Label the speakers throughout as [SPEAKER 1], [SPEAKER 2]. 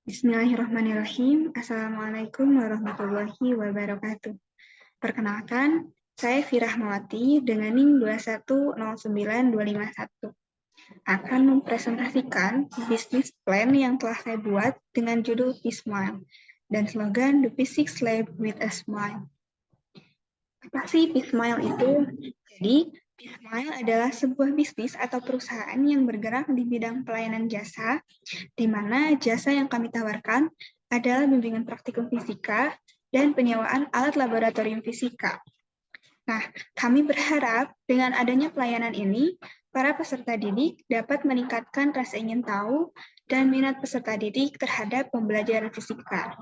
[SPEAKER 1] Bismillahirrahmanirrahim. Assalamualaikum warahmatullahi wabarakatuh. Perkenalkan, saya Firahmawati dengan NIM 2109251. Akan mempresentasikan bisnis plan yang telah saya buat dengan judul P-Smile dan slogan The P6 Lab with a Smile. Apa sih P-Smile itu? Jadi, P-Smile adalah sebuah bisnis atau perusahaan yang bergerak di bidang pelayanan jasa, di mana jasa yang kami tawarkan adalah bimbingan praktikum fisika dan penyewaan alat laboratorium fisika. Nah, kami berharap dengan adanya pelayanan ini, para peserta didik dapat meningkatkan rasa ingin tahu dan minat peserta didik terhadap pembelajaran fisika.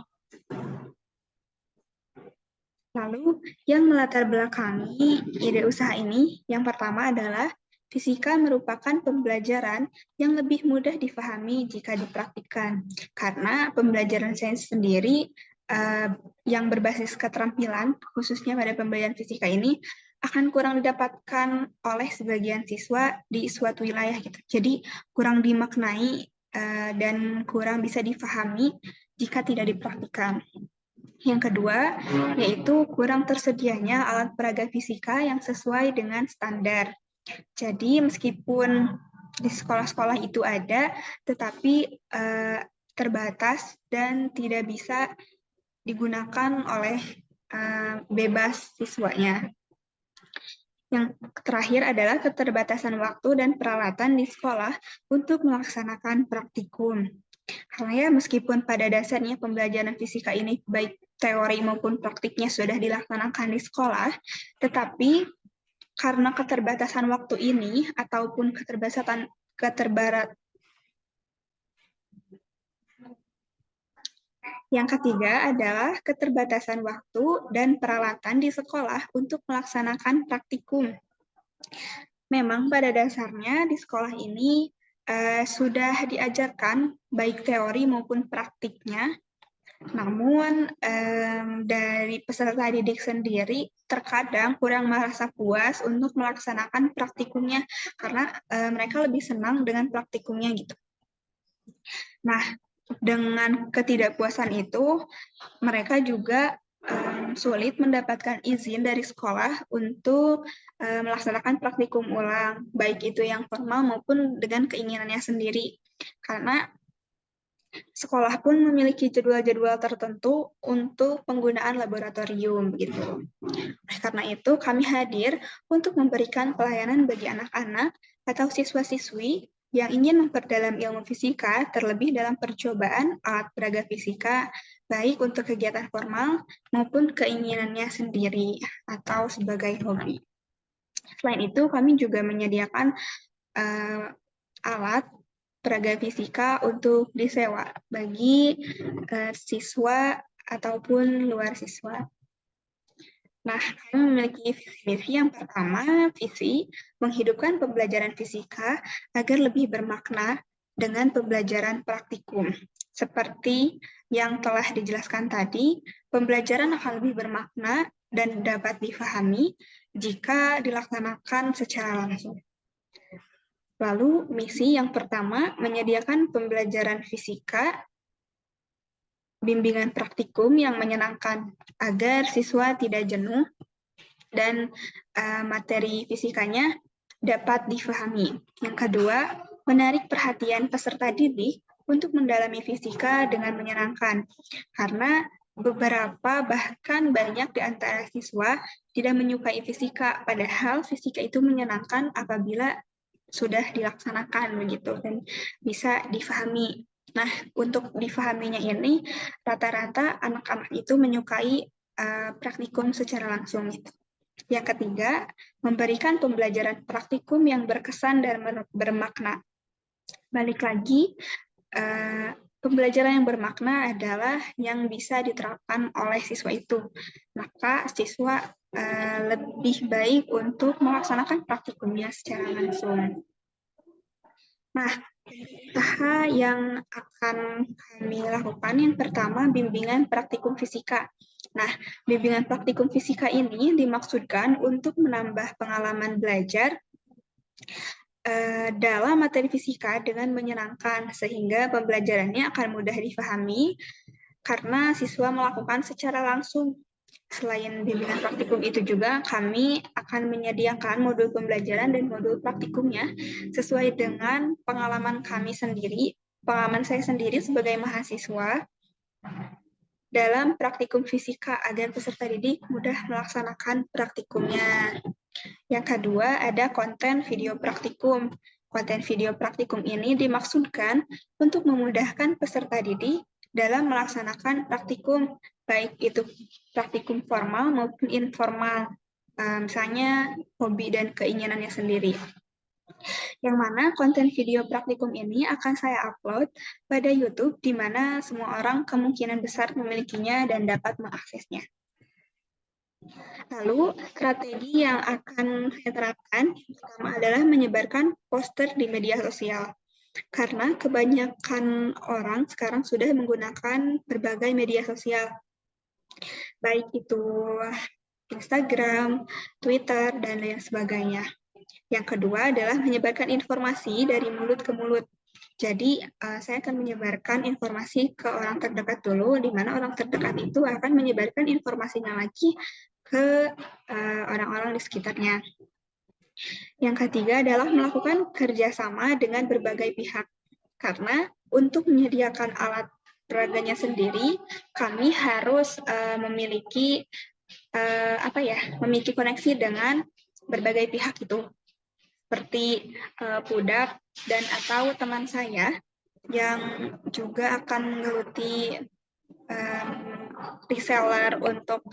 [SPEAKER 1] Lalu, yang melatar belakangi ide usaha ini, yang pertama adalah fisika merupakan pembelajaran yang lebih mudah difahami jika dipraktikkan. Karena pembelajaran sains sendiri yang berbasis keterampilan, khususnya pada pembelajaran fisika ini, akan kurang didapatkan oleh sebagian siswa di suatu wilayah gitu. Jadi kurang dimaknai dan kurang bisa difahami jika tidak dipraktikkan. Yang kedua, yaitu kurang tersedianya alat peraga fisika yang sesuai dengan standar. Jadi meskipun di sekolah-sekolah itu ada, tetapi terbatas dan tidak bisa digunakan oleh bebas siswanya. Yang terakhir adalah keterbatasan waktu dan peralatan di sekolah untuk melaksanakan praktikum. Karena ya meskipun pada dasarnya pembelajaran fisika ini baik teori maupun praktiknya sudah dilaksanakan di sekolah, tetapi karena keterbatasan waktu ini ataupun yang ketiga adalah keterbatasan waktu dan peralatan di sekolah untuk melaksanakan praktikum. Memang pada dasarnya di sekolah ini sudah diajarkan baik teori maupun praktiknya, namun dari peserta didik sendiri terkadang kurang merasa puas untuk melaksanakan praktikumnya karena mereka lebih senang dengan praktikumnya gitu. Nah, dengan ketidakpuasan itu mereka juga sulit mendapatkan izin dari sekolah untuk melaksanakan praktikum ulang, baik itu yang formal maupun dengan keinginannya sendiri. Karena sekolah pun memiliki jadwal-jadwal tertentu untuk penggunaan laboratorium gitu. Karena itu kami hadir untuk memberikan pelayanan bagi anak-anak atau siswa-siswi yang ingin memperdalam ilmu fisika terlebih dalam percobaan alat peraga fisika baik untuk kegiatan formal maupun keinginannya sendiri atau sebagai hobi. Selain itu kami juga menyediakan alat peraga fisika untuk disewa bagi siswa ataupun luar siswa. Nah, kami memiliki visi misi. Yang pertama, visi menghidupkan pembelajaran fisika agar lebih bermakna dengan pembelajaran praktikum. Seperti yang telah dijelaskan tadi, pembelajaran akan lebih bermakna dan dapat difahami jika dilaksanakan secara langsung. Lalu, misi yang pertama, menyediakan pembelajaran fisika bimbingan praktikum yang menyenangkan agar siswa tidak jenuh dan materi fisikanya dapat difahami. Yang kedua, menarik perhatian peserta didik untuk mendalami fisika dengan menyenangkan, karena beberapa bahkan banyak di antara siswa tidak menyukai fisika, padahal fisika itu menyenangkan apabila sudah dilaksanakan begitu dan bisa difahami. Nah, untuk difahaminya ini rata-rata anak-anak itu menyukai praktikum secara langsung gitu. Yang ketiga, memberikan pembelajaran praktikum yang berkesan dan bermakna. Balik lagi, pembelajaran yang bermakna adalah yang bisa diterapkan oleh siswa itu. Maka siswa lebih baik untuk melaksanakan praktikumnya secara langsung. Nah, usaha yang akan kami lakukan yang pertama bimbingan praktikum fisika. Nah, bimbingan praktikum fisika ini dimaksudkan untuk menambah pengalaman belajar dalam materi fisika dengan menyenangkan, sehingga pembelajarannya akan mudah difahami karena siswa melakukan secara langsung. Selain bimbingan praktikum itu juga, kami akan menyediakan modul pembelajaran dan modul praktikumnya sesuai dengan pengalaman kami sendiri, pengalaman saya sendiri sebagai mahasiswa dalam praktikum fisika agar peserta didik mudah melaksanakan praktikumnya. Yang kedua, ada konten video praktikum. Konten video praktikum ini dimaksudkan untuk memudahkan peserta didik dalam melaksanakan praktikum, baik itu praktikum formal maupun informal, misalnya hobi dan keinginannya sendiri. Yang mana konten video praktikum ini akan saya upload pada YouTube, di mana semua orang kemungkinan besar memilikinya dan dapat mengaksesnya. Lalu, strategi yang akan saya terapkan yang pertama adalah menyebarkan poster di media sosial. Karena kebanyakan orang sekarang sudah menggunakan berbagai media sosial, baik itu Instagram, Twitter, dan lain sebagainya. Yang kedua adalah menyebarkan informasi dari mulut ke mulut. Jadi, saya akan menyebarkan informasi ke orang terdekat dulu, di mana orang terdekat itu akan menyebarkan informasinya lagi ke orang-orang di sekitarnya. Yang ketiga adalah melakukan kerjasama dengan berbagai pihak. Karena untuk menyediakan alat peraganya sendiri, kami harus memiliki koneksi dengan berbagai pihak itu, seperti Pudak dan atau teman saya yang juga akan menggeluti reseller untuk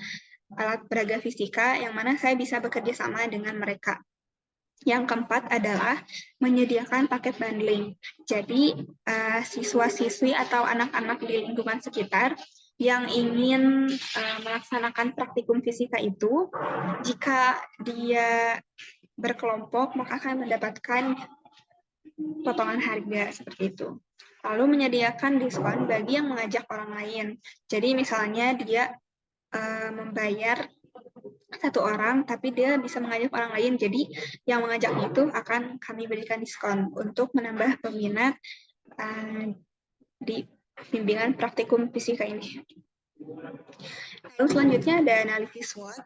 [SPEAKER 1] alat peraga fisika, yang mana saya bisa bekerja sama dengan mereka. Yang keempat adalah menyediakan paket bundling. Jadi, siswa-siswi atau anak-anak di lingkungan sekitar yang ingin melaksanakan praktikum fisika itu, jika dia berkelompok, maka akan mendapatkan potongan harga seperti itu. Lalu menyediakan diskon bagi yang mengajak orang lain. Jadi misalnya dia membayar satu orang, tapi dia bisa mengajak orang lain. Jadi yang mengajak itu akan kami berikan diskon untuk menambah peminat di bimbingan praktikum fisika ini. Lalu selanjutnya ada analisis SWOT.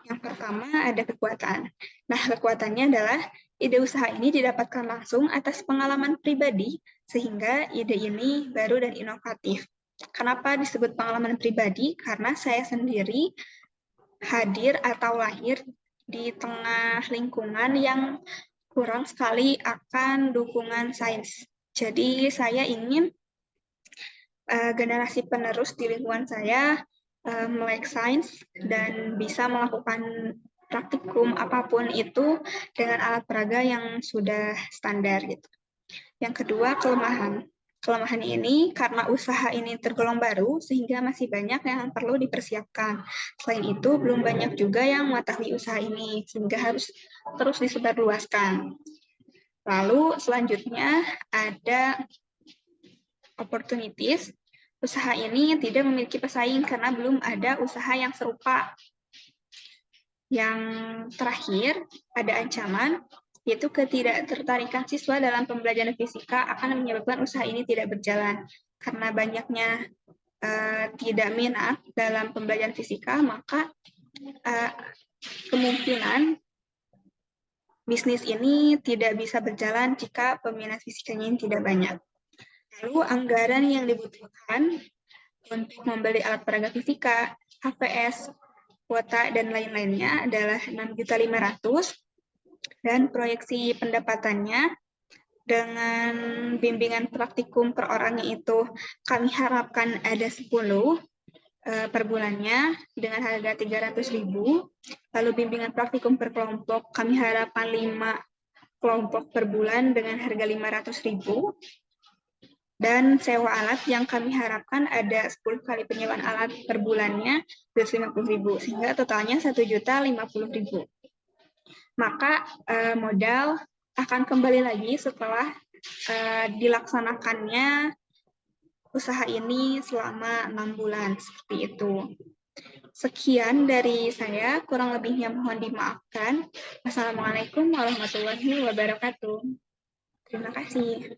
[SPEAKER 1] Yang pertama ada kekuatan. Nah, kekuatannya adalah ide usaha ini didapatkan langsung atas pengalaman pribadi, sehingga ide ini baru dan inovatif. Kenapa disebut pengalaman pribadi? Karena saya sendiri hadir atau lahir di tengah lingkungan yang kurang sekali akan dukungan sains. Jadi saya ingin generasi penerus di lingkungan saya melek sains dan bisa melakukan praktikum apapun itu dengan alat peraga yang sudah standar gitu. Yang kedua, kelemahan. Kelemahan ini karena usaha ini tergolong baru, sehingga masih banyak yang perlu dipersiapkan. Selain itu, belum banyak juga yang mengetahui usaha ini, sehingga harus terus disebarluaskan. Lalu selanjutnya ada opportunities. Usaha ini tidak memiliki pesaing karena belum ada usaha yang serupa. Yang terakhir, ada ancaman, yaitu ketidaktertarikan siswa dalam pembelajaran fisika akan menyebabkan usaha ini tidak berjalan. Karena banyaknya tidak minat dalam pembelajaran fisika, maka kemungkinan bisnis ini tidak bisa berjalan jika peminat fisikanya ini tidak banyak. Lalu anggaran yang dibutuhkan untuk membeli alat peraga fisika, HPS, kuota, dan lain-lainnya adalah 6.500.000, dan proyeksi pendapatannya dengan bimbingan praktikum per orangnya itu kami harapkan ada 10 per bulannya dengan harga 300.000. Lalu bimbingan praktikum per kelompok kami harapkan 5 kelompok per bulan dengan harga 500.000. Dan sewa alat yang kami harapkan ada 10 kali penyewaan alat per bulannya 250.000, sehingga totalnya 1.050.000. Maka modal akan kembali lagi setelah dilaksanakannya usaha ini selama 6 bulan, seperti itu. Sekian dari saya, kurang lebihnya mohon dimaafkan. Wassalamualaikum warahmatullahi wabarakatuh. Terima kasih.